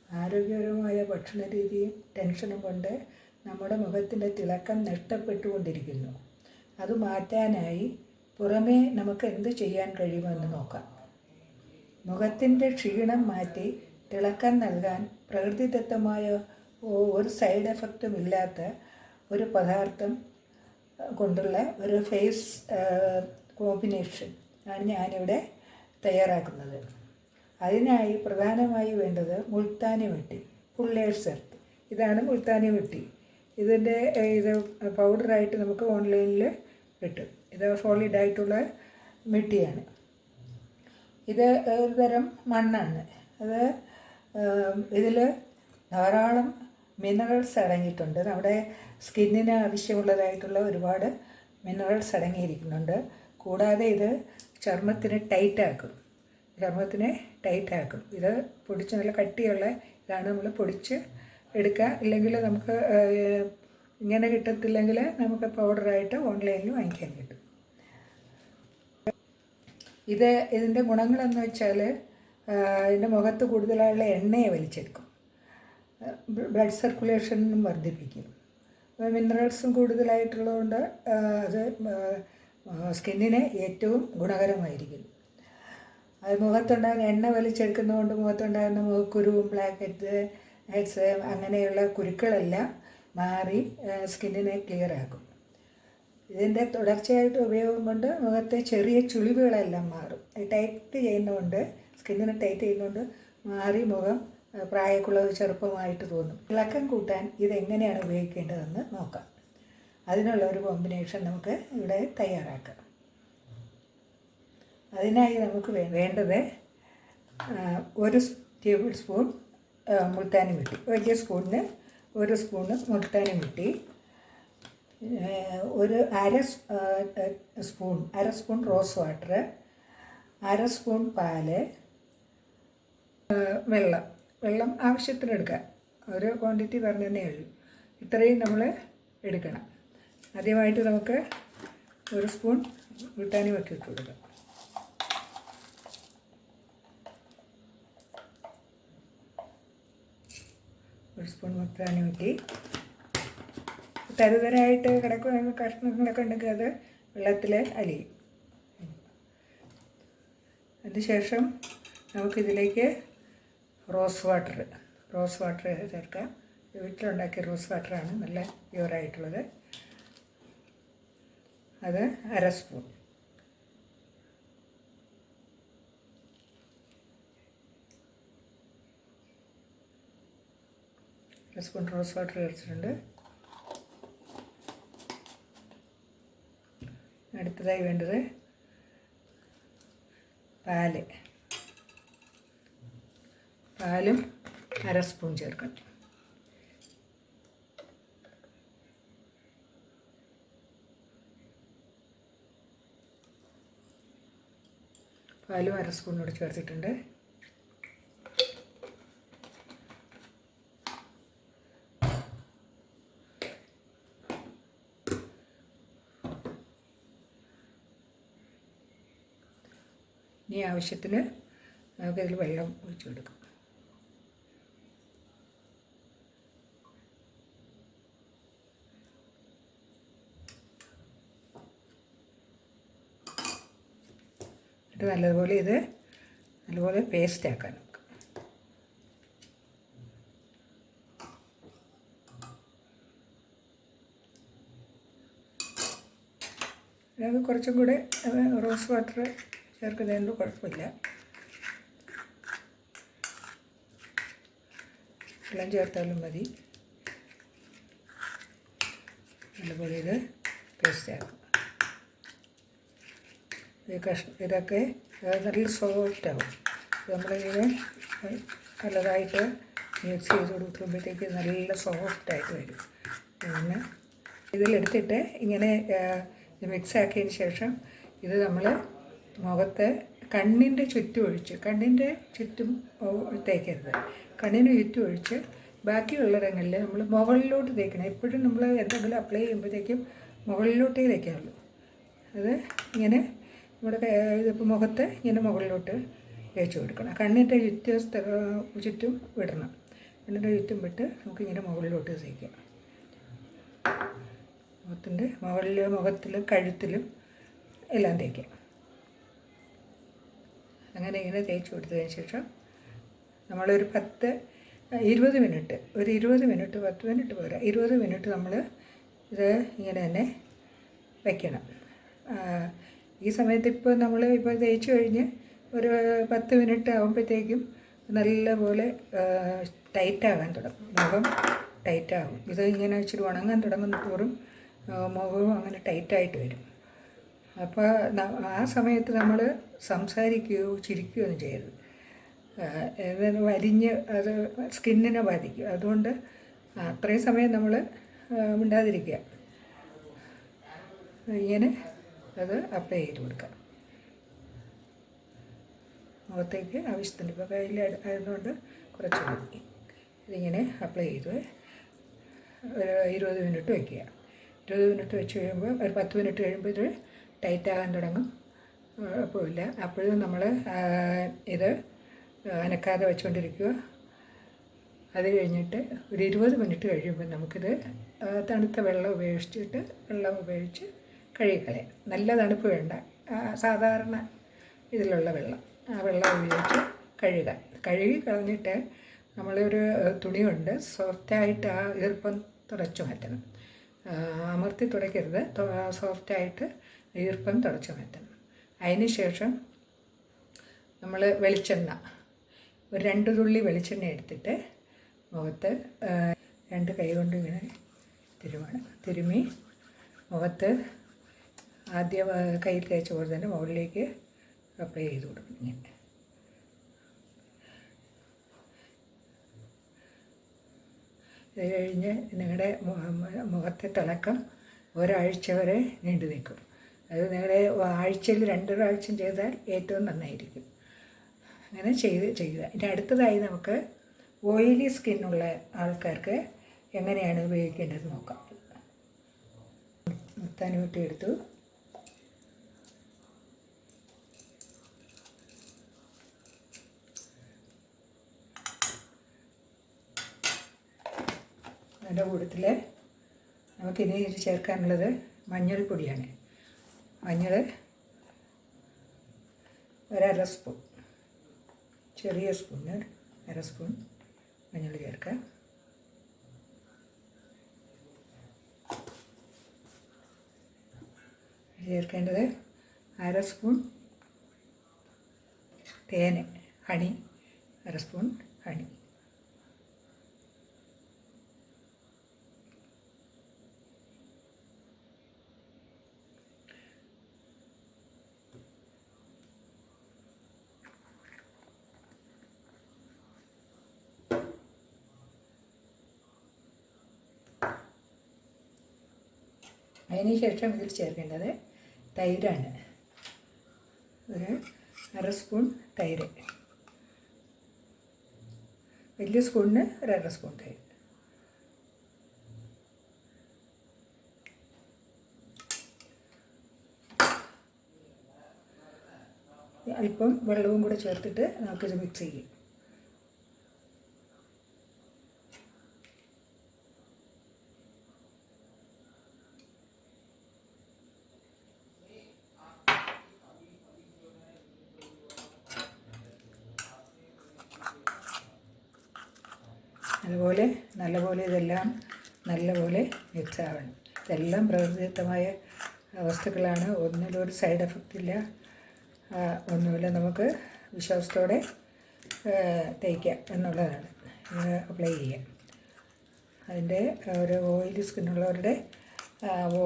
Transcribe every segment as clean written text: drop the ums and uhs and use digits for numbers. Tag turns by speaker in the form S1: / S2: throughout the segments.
S1: ആരോഗ്യകരമായ ഭക്ഷണരീതിയും ടെൻഷനും കൊണ്ട് നമ്മുടെ മുഖത്തിൻ്റെ തിളക്കം നഷ്ടപ്പെട്ടുകൊണ്ടിരിക്കുന്നു. അത് മാറ്റാനായി പുറമേ നമുക്ക് എന്ത് ചെയ്യാൻ കഴിയുമെന്ന് നോക്കാം. മുഖത്തിൻ്റെ ക്ഷീണം മാറ്റി തിളക്കം നൽകാൻ പ്രകൃതിദത്തമായ ഒരു സൈഡ് എഫക്റ്റും ഇല്ലാത്ത ഒരു പദാർത്ഥം കൊണ്ടുള്ള ഒരു ഫേസ് കോമ്പിനേഷൻ ആണ് ഞാനിവിടെ തയ്യാറാക്കുന്നത്. അതിനായി പ്രധാനമായി വേണ്ടത് മുൾത്താനി മിട്ടി, ഫുള്ളേഴ്സ് എർത്ത്. ഇതാണ് മുൾത്താനി മിട്ടി. ഇത് പൗഡറായിട്ട് നമുക്ക് ഓൺലൈനിൽ കിട്ടും. ഇത് സോളിഡായിട്ടുള്ള മിട്ടിയാണ്. ഇത് ഒരു തരം മണ്ണാണ്. ഇതിൽ ധാരാളം മിനറൽസ് അടങ്ങിയിട്ടുണ്ട്. നമ്മുടെ സ്കിന്നിന് ആവശ്യമുള്ളതായിട്ടുള്ള ഒരുപാട് മിനറൽസ് അടങ്ങിയിരിക്കുന്നുണ്ട്. കൂടാതെ ഇത് ചർമ്മത്തിനെ ടൈറ്റാക്കും. ഇത് പൊടിച്ച് നല്ല കട്ടിയുള്ള ഇതാണ് നമ്മൾ പൊടിച്ച് എടുക്കുക. ഇല്ലെങ്കിൽ നമുക്ക് ഇങ്ങനെ കിട്ടത്തില്ലെങ്കിൽ നമുക്ക് പൗഡറായിട്ട് ഓൺലൈനിൽ വാങ്ങിക്കാൻ കിട്ടും. ഇതിൻ്റെ ഗുണങ്ങളെന്ന് വെച്ചാൽ ഇതിൻ്റെ മുഖത്ത് കൂടുതലായുള്ള എണ്ണയെ വലിച്ചെടുക്കും, ബ്ലഡ് സർക്കുലേഷനും വർദ്ധിപ്പിക്കും. മിനറൽസും കൂടുതലായിട്ടുള്ളതുകൊണ്ട് അത് സ്കിന്നിന് ഏറ്റവും ഗുണകരമായിരിക്കും. അത് മുഖത്തുണ്ടാകുന്ന എണ്ണ വലിച്ചെടുക്കുന്നതുകൊണ്ട് മുഖത്തുണ്ടാകുന്ന മുഖക്കുരുവും ബ്ലാക്ക് ഹെഡ്സ് അങ്ങനെയുള്ള കുരുക്കളെല്ലാം മാറി സ്കിന്നിനെ ക്ലിയർ ആക്കും. ഇതിൻ്റെ തുടർച്ചയായിട്ട് ഉപയോഗം കൊണ്ട് മുഖത്തെ ചെറിയ ചുളിവുകളെല്ലാം മാറും. സ്കിന്നിനെ ടൈറ്റ് ചെയ്യുന്നതുകൊണ്ട് മാറി മുഖം പ്രായക്കുള്ളത് ചെറുപ്പമായിട്ട് തോന്നും. തിളക്കം കൂട്ടാൻ ഇതെങ്ങനെയാണ് ഉപയോഗിക്കേണ്ടതെന്ന് നോക്കാം. അതിനുള്ള ഒരു കോമ്പിനേഷൻ നമുക്ക് ഇവിടെ തയ്യാറാക്കാം. അതിനായി നമുക്ക് വേണ്ടത് 1 ടേബിൾ സ്പൂൺ മുൾത്താനി മിട്ടി, വലിയ സ്പൂണിന് 1 സ്പൂണ് മുൾത്താനി മിട്ടി, ഒരു അര സ്പൂൺ റോസ് വാട്ടർ, 1/2 സ്പൂൺ പാല്, വെള്ളം ആവശ്യത്തിന് എടുക്കുക. ഒരു ക്വാണ്ടിറ്റി പറഞ്ഞതേ ഉള്ളൂ. ഇത്രയും നമ്മൾ എടുക്കണം. ആദ്യമായിട്ട് നമുക്ക് 1 സ്പൂൺ മുൾത്താനി മിട്ടി ഇട്ട് കൊടുക്കാം. ഒരു സ്പൂൺ മുൾത്താനി മിട്ടി തരുതരായിട്ട് കിടക്കുന്ന കഷ്ണങ്ങളൊക്കെ ഉണ്ടെങ്കിൽ അത് വെള്ളത്തിൽ അലിയും. അതിനുശേഷം നമുക്കിതിലേക്ക് റോസ് വാട്ടർ ചേർക്കാം. വീട്ടിലുണ്ടാക്കിയ റോസ് വാട്ടറാണ്, നല്ല പ്യുവറായിട്ടുള്ളത്. അത് 1/2 സ്പൂൺ. സ്പൂൺ റോസ് വാട്ടർ ചേർത്തിട്ടുണ്ട്. അടുത്തതായി വേണ്ടത് പാലും 1/2 സ്പൂൺ ചേർക്കണം. പാലും 1/2 സ്പൂണോട് ചേർത്തിട്ടുണ്ട്. ഇനി ആവശ്യത്തിന് നമുക്കിതിൽ വെള്ളം ഒഴിച്ചു കൊടുക്കാം. എന്നിട്ട് നല്ലപോലെ പേസ്റ്റ് ആക്കാൻ നമുക്ക്. അത് കുറച്ചും കൂടെ റോസ് വാട്ടർ ചേർക്കുന്നതുകൊണ്ട് കുഴപ്പമില്ല. വെള്ളം ചേർത്താലും മതി. നല്ലപോലെ ഇത് പേസ്റ്റ് ആക്കും. ഇതൊക്കെ നല്ല സോഫ്റ്റാവും. നമ്മളിങ്ങനെ നല്ലതായിട്ട് മിക്സ് ചെയ്ത് കൊടുക്കുമ്പോഴത്തേക്ക് നല്ല സോഫ്റ്റായിട്ട് വരും. പിന്നെ ഇതിലെടുത്തിട്ട് ഇങ്ങനെ മിക്സ് ആക്കിയതിന് ശേഷം ഇത് നമ്മൾ മുഖത്ത് കണ്ണിൻ്റെ ചുറ്റും തേക്കരുത്. കണ്ണിന് ചുറ്റും ഒഴിച്ച് ബാക്കിയുള്ളിടങ്ങളിൽ നമ്മൾ മുകളിലോട്ട് തേക്കണം. എപ്പോഴും നമ്മൾ എന്തെങ്കിലും അപ്ലൈ ചെയ്യുമ്പോഴത്തേക്കും മുകളിലോട്ടേ തേക്കാറുള്ളൂ. അത് ഇങ്ങനെ നമ്മുടെ മുഖത്ത് ഇങ്ങനെ മുകളിലോട്ട് തേച്ച് കൊടുക്കണം. കണ്ണിൻ്റെ ചുറ്റും വിടണം. എന്നിട്ട് ചുറ്റും വിട്ട് നമുക്കിങ്ങനെ മുകളിലോട്ട് തേക്കാം. മുഖത്തിൻ്റെ മുഖത്തിലും കഴുത്തിലും എല്ലാം തേക്കാം. അങ്ങനെ ഇങ്ങനെ തേച്ച് കൊടുത്തതിന് ശേഷം നമ്മളൊരു 20 മിനിറ്റ്, ഒരു 20 മിനിറ്റ്, 10 മിനിറ്റ് പോരാ, 20 മിനിറ്റ് നമ്മൾ ഇത് ഇങ്ങനെ തന്നെ വയ്ക്കണം. ഈ സമയത്ത് ഇപ്പോൾ തേച്ച് കഴിഞ്ഞ് ഒരു 10 മിനിറ്റ് ആകുമ്പോഴത്തേക്കും നല്ലപോലെ ടൈറ്റാകാൻ തുടങ്ങും, മുഖം ടൈറ്റാകും. ഇത് ഇങ്ങനെ ഇച്ചിരി ഉണങ്ങാൻ തുടങ്ങുന്ന തോറും മുഖവും അങ്ങനെ ടൈറ്റായിട്ട് വരും. അപ്പോൾ ആ സമയത്ത് നമ്മൾ സംസാരിക്കുകയോ ചിരിക്കുകയോ ഒന്നും ചെയ്യരുത്. വലിഞ്ഞ് അത് സ്കിന്നിനെ ബാധിക്കും. അതുകൊണ്ട് അത്രയും സമയം നമ്മൾ മിണ്ടാതിരിക്കുക. ഇങ്ങനെ അത് അപ്ലൈ ചെയ്ത് കൊടുക്കാം മുഖത്തേക്ക് ആവശ്യത്തിന്. ഇപ്പോൾ കയ്യിൽ ആയതുകൊണ്ട് കുറച്ച് മതി. ഇതിങ്ങനെ അപ്ലൈ ചെയ്ത് ഒരു 20 മിനിറ്റ് വയ്ക്കുക. 20 മിനിറ്റ് വെച്ച് കഴിയുമ്പോൾ ഒരു 10 മിനിറ്റ് കഴിയുമ്പോൾ ഇത് ടൈറ്റാകാൻ തുടങ്ങും. കുഴപ്പമില്ല. അപ്പോഴും നമ്മൾ ഇത് അനക്കാതെ വെച്ചുകൊണ്ടിരിക്കുക. അത് കഴിഞ്ഞിട്ട് ഒരു 20 മിനിറ്റ് കഴിയുമ്പോൾ നമുക്കിത് തണുത്ത വെള്ളം ഉപയോഗിച്ച് കഴുകിക്കളയാം. നല്ല തണുപ്പ് വേണ്ട, സാധാരണ ഇതിലുള്ള വെള്ളം, ആ വെള്ളം ഉപയോഗിച്ച് കഴുകി കളഞ്ഞിട്ട് നമ്മളൊരു തുണി കൊണ്ട് സോഫ്റ്റായിട്ട് ആ ഈർപ്പം തുടച്ചു മാറ്റണം. അമർത്തി തുടയ്ക്കരുത്, സോഫ്റ്റായിട്ട് ഈർപ്പം തുടച്ചു മാറ്റണം. അതിന് ശേഷം നമ്മൾ വെളിച്ചെണ്ണ, ഒരു 2 തുള്ളി വെളിച്ചെണ്ണ എടുത്തിട്ട് മുഖത്ത് 2 കൈ കൊണ്ട് ഇങ്ങനെ തിരുമ്മി മുഖത്ത് ആദ്യം കയ്യിൽ തേച്ച് പോലെ തന്നെ മുകളിലേക്ക് അപ്ലൈ ചെയ്ത് കൊടുക്കും. ഇങ്ങനെ ഇത് കഴിഞ്ഞ് നിങ്ങളുടെ മുഖത്തെ തിളക്കം ഒരാഴ്ച വരെ നീണ്ടു നിൽക്കും. അത് നിങ്ങളുടെ ആഴ്ചയിൽ 2 പ്രാവശ്യം ചെയ്താൽ ഏറ്റവും നന്നായിരിക്കും. അങ്ങനെ ചെയ്യുക. ഇനി അടുത്തതായി നമുക്ക് ഓയിലി സ്കിന്നുള്ള ആൾക്കാർക്ക് എങ്ങനെയാണ് ഉപയോഗിക്കേണ്ടത് നോക്കാം. മുത്താനൂറ്റി എടുത്തു. അതിൻ്റെ കൂട്ടത്തിൽ നമുക്കിനി ചേർക്കാനുള്ളത് മഞ്ഞൾപ്പൊടിയാണ്. മഞ്ഞൾ ഒരു സ്പൂൺ, ചെറിയ സ്പൂണ് 1/2 സ്പൂൺ മഞ്ഞൾ ചേർക്കാം. ചേർക്കേണ്ടത് 1/2 സ്പൂൺ ഹണി, 1/2 സ്പൂൺ ഹണി. അതിന് ശേഷം ഇതിൽ ചേർക്കേണ്ടത് തൈരാണ്. ഒരു 1/2 സ്പൂൺ തൈര്, വലിയ സ്പൂണിന് ഒരു 1/2 സ്പൂൺ തൈര്. അല്പം വെള്ളവും കൂടെ ചേർത്തിട്ട് നമുക്കിത് മിക്സ് ചെയ്യും. അതുപോലെ നല്ലപോലെ ഇതെല്ലാം നല്ലപോലെ മിക്സ് ആവണം. ഇതെല്ലാം പ്രകൃതിദത്തമായ വസ്തുക്കളാണ്. ഒന്നിലും ഒരു സൈഡ് എഫക്റ്റ് ഇല്ല, ഒന്നുമില്ല. നമുക്ക് വിശ്വാസത്തോടെ തേക്കാം എന്നുള്ളതാണ്. അപ്ലൈ ചെയ്യാം. അതിൻ്റെ ഒരു ഓയിലി സ്കിന്നുള്ളവരുടെ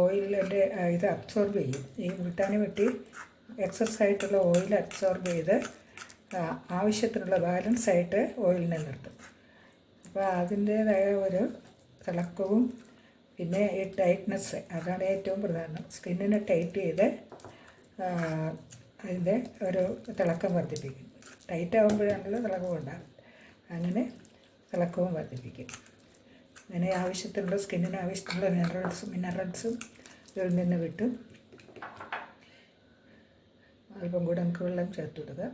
S1: ഓയിലിൻ്റെ ഇത് അബ്സോർബ് ചെയ്യും. ഈ മുൾട്ടാനി വെട്ടി എക്സസ് ആയിട്ടുള്ള ഓയിൽ അബ്സോർബ് ചെയ്ത് ആവശ്യത്തിനുള്ള ബാലൻസായിട്ട് ഓയിലിനെ നിർത്തും. അപ്പോൾ അതിൻ്റേതായ ഒരു തിളക്കവും പിന്നെ ഈ ടൈറ്റ്നെസ്, അതാണ് ഏറ്റവും പ്രധാനം. സ്കിന്നിനെ ടൈറ്റ് ചെയ്ത് അതിൻ്റെ ഒരു തിളക്കം വർദ്ധിപ്പിക്കും. ടൈറ്റ് ആകുമ്പോഴാണല്ലോ തിളക്കം ഉണ്ടാകും. അങ്ങനെ തിളക്കവും വർദ്ധിപ്പിക്കും. അങ്ങനെ ആവശ്യത്തിനുള്ള സ്കിന്നിന് ആവശ്യത്തിനുള്ള മിനറൽസും ഇതിൽ നിന്ന് വിട്ടും. അല്പം കൂടെ നമുക്ക് വെള്ളം ചേർത്ത് കൊടുക്കുക.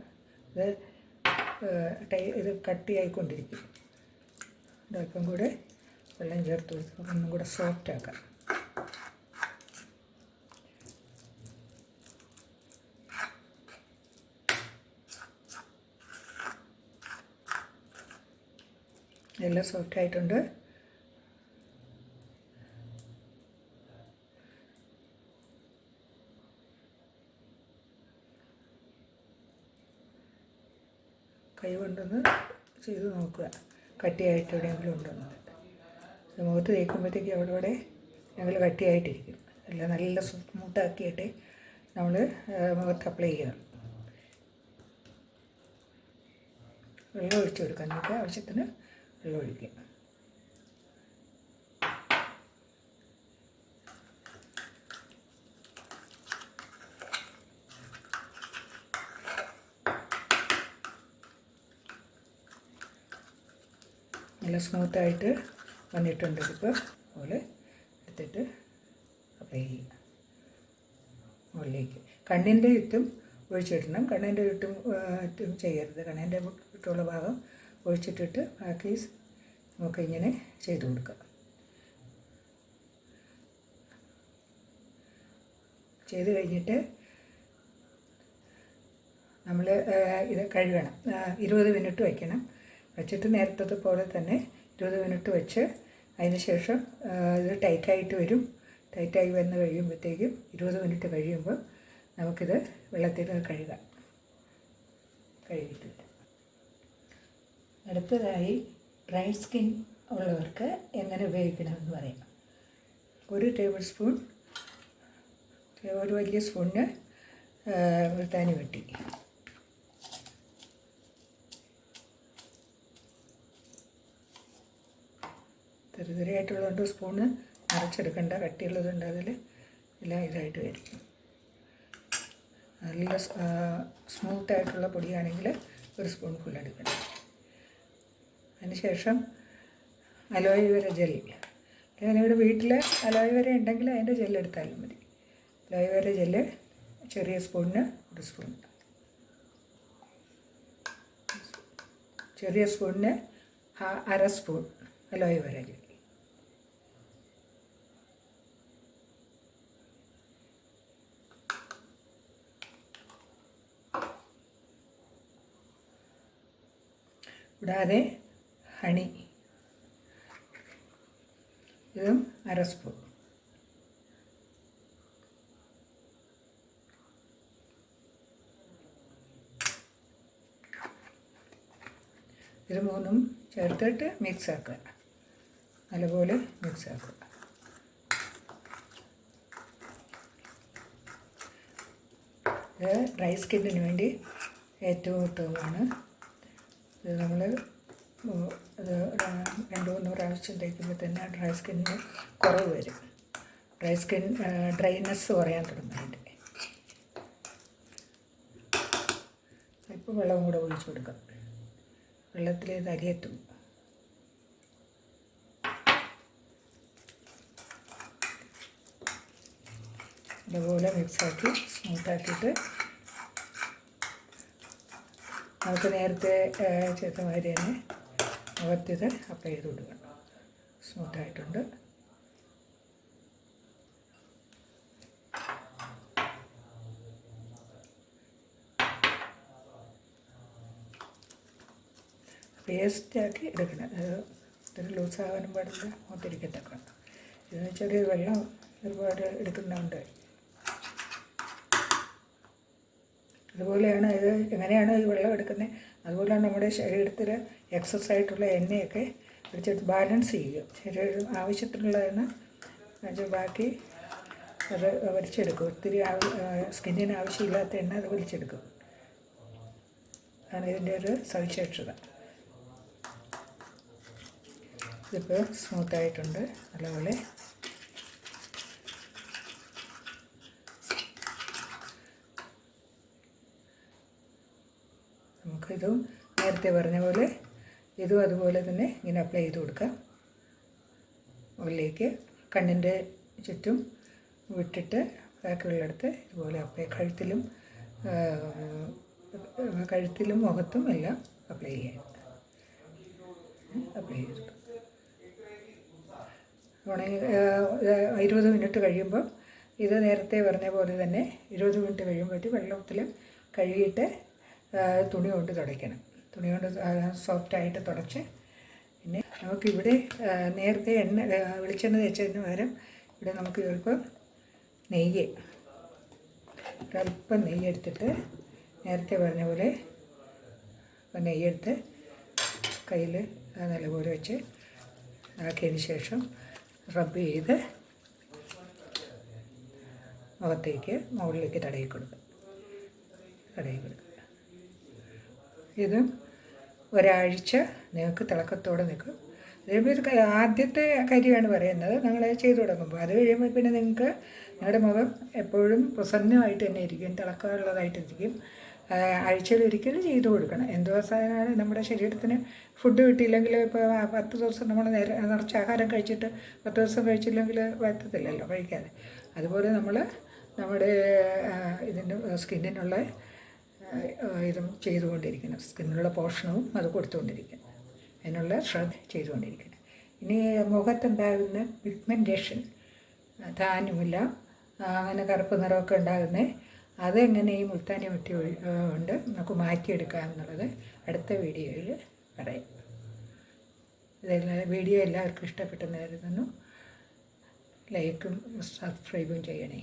S1: ഇത് കട്ടിയായിക്കൊണ്ടിരിക്കും. ഒരല്പം കൂടെ വെള്ളം ചേർത്ത് കൊടുത്ത് ഒന്നും കൂടെ സോഫ്റ്റ് ആക്കാം. എല്ലാം സോഫ്റ്റ് ആയിട്ടുണ്ട്. കൈ കൊണ്ടൊന്ന് ചെയ്ത് നോക്കുക, കട്ടിയായിട്ട് എവിടെയെങ്കിലും ഉണ്ടോയെന്നത്. മുഖത്ത് തേക്കുമ്പോഴത്തേക്ക് അവിടെ ഞങ്ങൾ കട്ടിയായിട്ടിരിക്കും. എല്ലാം നല്ല സ്മൂത്താക്കിയിട്ട് നമ്മൾ മുഖത്ത് അപ്ലൈ ചെയ്യണം. വെള്ളം ഒഴിച്ച് കൊടുക്കാം. നമുക്ക് ആവശ്യത്തിന് വെള്ളം ഒഴിക്കുക. നല്ല സ്മൂത്തായിട്ട് വന്നിട്ടുണ്ട്. ഇതിപ്പോൾ പോലെ എടുത്തിട്ട് അപ്ലൈ ചെയ്യുക മുകളിലേക്ക്. കണ്ണിൻ്റെ ചുറ്റും ഒഴിച്ചിടണം. കണ്ണിൻ്റെ ചുറ്റും ചെയ്യരുത്. കണ്ണിൻ്റെ ചുറ്റുമുള്ള ഭാഗം ഒഴിച്ചിട്ടിട്ട് ബാക്കി നമുക്ക് ഇങ്ങനെ ചെയ്ത് കൊടുക്കാം. ചെയ്ത് കഴിഞ്ഞിട്ട് നമ്മൾ ഇത് കഴുകണം. 20 മിനിറ്റ് വയ്ക്കണം. വച്ചിട്ട് നേരത്തെ പോലെ തന്നെ 20 മിനിറ്റ് വെച്ച് അതിന് ശേഷം ഇത് ടൈറ്റായിട്ട് വരും. ടൈറ്റായി വന്ന് കഴിയുമ്പോഴത്തേക്കും 20 മിനിറ്റ് കഴിയുമ്പോൾ നമുക്കിത് വെള്ളത്തിൽ കഴുകാം. കഴുകിയിട്ട് അടുത്തതായി ഡ്രൈ സ്കിൻ ഉള്ളവർക്ക് എങ്ങനെ ഉപയോഗിക്കണമെന്ന് പറയാം. 1 ടേബിൾ സ്പൂൺ, ഒരു വലിയ സ്പൂണിന് മുൾട്ടാനി വെട്ടി, തെറുതെറിയായിട്ടുള്ളതുകൊണ്ട് സ്പൂണ് നിറച്ചെടുക്കണ്ട. കട്ടിയുള്ളതുണ്ട്, അതിൽ എല്ലാം ഇതായിട്ട് വരും. നല്ല സ്മൂത്തായിട്ടുള്ള പൊടിയാണെങ്കിൽ 1 സ്പൂൺ ഫുൾ എടുക്കണം. അതിനുശേഷം അലോവേര ജെൽ. നിങ്ങളുടെ വീട്ടിൽ അലോവേര ഉണ്ടെങ്കിൽ അതിൻ്റെ ജെല്ലെടുത്താലും മതി. അലോവേര ജെല്ല് ചെറിയ സ്പൂണിന് 1 സ്പൂൺ, ചെറിയ സ്പൂണിന് 1/2 സ്പൂൺ അലോവേര ജെൽ. കൂടാതെ ഹണി, ഇതും 1/2 സ്പൂൺ. ഇത് മൂന്നും ചേർത്തിട്ട് മിക്സ് ആക്കുക. നല്ലപോലെ മിക്സ് ആക്കുക. ഇത് ഡ്രൈ സ്കിന്നിന് വേണ്ടി ഏറ്റവും ഉത്തമമാണ്. ഇത് നമ്മൾ 2-3 പ്രാവശ്യം തേക്കുമ്പോൾ തന്നെ ഡ്രൈ സ്കിന്നിന് കുറവ് വരും. ഡ്രൈനെസ് കുറയാൻ തുടങ്ങും. അതിൻ്റെ ഇപ്പോൾ വെള്ളവും കൂടെ ഒഴിച്ച് കൊടുക്കാം. വെള്ളത്തിൽ ഇത് അരിയെത്തും. ഇതുപോലെ മിക്സാക്കി സ്മൂത്താക്കിയിട്ട് നമുക്ക് നേരത്തെ ചെയ്ത മാതിരി തന്നെ മുഖത്തിത് അപ്ലൈ ചെയ്ത് കൊടുക്കണം. സ്മൂത്തായിട്ടുണ്ട്. പേസ്റ്റാക്കി എടുക്കണം. ഒത്തിരി ലൂസാകാനും പാടില്ല, മുഖത്തിരിക്കത്തക്ക. ഇതിന് ചെറിയ വെള്ളം ഒരുപാട് എടുക്കുന്നുണ്ട്. അതുപോലെയാണ് ഇത്. എങ്ങനെയാണ് ഈ വെള്ളം എടുക്കുന്നത്, അതുപോലെയാണ് നമ്മുടെ ശരീരത്തിൽ എക്സസ് ആയിട്ടുള്ള എണ്ണയൊക്കെ പിടിച്ചിട്ട് ബാലൻസ് ചെയ്യും. ശരീരം ആവശ്യത്തിനുള്ളതെന്ന് ബാക്കി അത് വലിച്ചെടുക്കും. ഒത്തിരി സ്കിന്നിന് ആവശ്യമില്ലാത്ത എണ്ണ അത് വലിച്ചെടുക്കും. അതാണ് ഇതിൻ്റെ ഒരു സവിശേഷത. ഇതിപ്പോൾ സ്മൂത്തായിട്ടുണ്ട് നല്ലപോലെ. നമുക്കിതും നേരത്തെ പറഞ്ഞ പോലെ ഇതും അതുപോലെ തന്നെ ഇങ്ങനെ അപ്ലൈ ചെയ്ത് കൊടുക്കാം. മുകളിലേക്ക് കണ്ണിൻ്റെ ചുറ്റും വിട്ടിട്ട് ബാക്കിയുള്ളിടത്ത് ഇതുപോലെ കഴുത്തിലും മുഖത്തും എല്ലാം അപ്ലൈ ചെയ്യാം. അപ്ലൈ ചെയ്തു. ഉണങ്ങി 20 മിനിറ്റ് കഴിയുമ്പോൾ ഇത് നേരത്തെ പറഞ്ഞ പോലെ തന്നെ 20 മിനിറ്റ് കഴിയുമ്പോഴത്തേക്ക് വെള്ളത്തിൽ കഴുകിയിട്ട് തുണി കൊണ്ട് തുടയ്ക്കണം. തുണി കൊണ്ട് സോഫ്റ്റായിട്ട് തുടച്ച് പിന്നെ നമുക്കിവിടെ നേരത്തെ വെളിച്ചെണ്ണ തേച്ചതിന് പകരം ഇവിടെ നമുക്ക് ചിലപ്പോൾ ഒരല്പം നെയ്യ് എടുത്തിട്ട് നേരത്തെ പറഞ്ഞ പോലെ നെയ്യെടുത്ത് കയ്യിൽ നല്ലപോലെ വെച്ച് ആക്കിയതിന് ശേഷം റബ്ബ് ചെയ്ത് മുകളിലേക്ക് തടയി കൊടുക്കുക. ഇതും ഒരാഴ്ച നിങ്ങൾക്ക് തിളക്കത്തോടെ നിൽക്കും. ഇതിപ്പോൾ ആദ്യത്തെ കാര്യമാണ് പറയുന്നത് നിങ്ങൾ ചെയ്തു തുടങ്ങുമ്പോൾ. അത് കഴിയുമ്പോൾ പിന്നെ നിങ്ങൾക്ക് നിങ്ങളുടെ മുഖം എപ്പോഴും പ്രസന്നമായിട്ട് തന്നെ ഇരിക്കും, തിളക്കമുള്ളതായിട്ടിരിക്കും. ആഴ്ചയിൽ ഒരിക്കലും ചെയ്തു കൊടുക്കണം. എന്ത് അവസാനമാണ് നമ്മുടെ ശരീരത്തിന് ഫുഡ് കിട്ടിയില്ലെങ്കിൽ ഇപ്പോൾ 10 ദിവസം നമ്മൾ നിറച്ച് ആഹാരം കഴിച്ചിട്ട് 10 ദിവസം കഴിച്ചില്ലെങ്കിൽ പറ്റത്തില്ലല്ലോ കഴിക്കാതെ. അതുപോലെ നമ്മൾ നമ്മുടെ ഇതിൻ്റെ സ്കിന്നിനുള്ള ഇതും ചെയ്തുകൊണ്ടിരിക്കണം. സ്കിന്നിനുള്ള പോഷണവും അത് കൊടുത്തുകൊണ്ടിരിക്കണം. അതിനുള്ള ശ്രദ്ധ ചെയ്തുകൊണ്ടിരിക്കണം. ഇനി മുഖത്തുണ്ടാകുന്ന പിഗ്മെൻറ്റേഷൻ, ധാന്യമില്ല, അങ്ങനെ കറുപ്പ് നിറമൊക്കെ ഉണ്ടാകുന്നത് അതെങ്ങനെ ഈ മുൾത്താനി മിട്ടി കൊണ്ട് നമുക്ക് മാറ്റിയെടുക്കാം എന്നുള്ളത് അടുത്ത വീഡിയോയിൽ പറയാം. ഇതെല്ലാം വീഡിയോ എല്ലാവർക്കും ഇഷ്ടപ്പെട്ടെന്ന് കരുതുന്നു. ലൈക്കും സബ്സ്ക്രൈബും ചെയ്യണേ.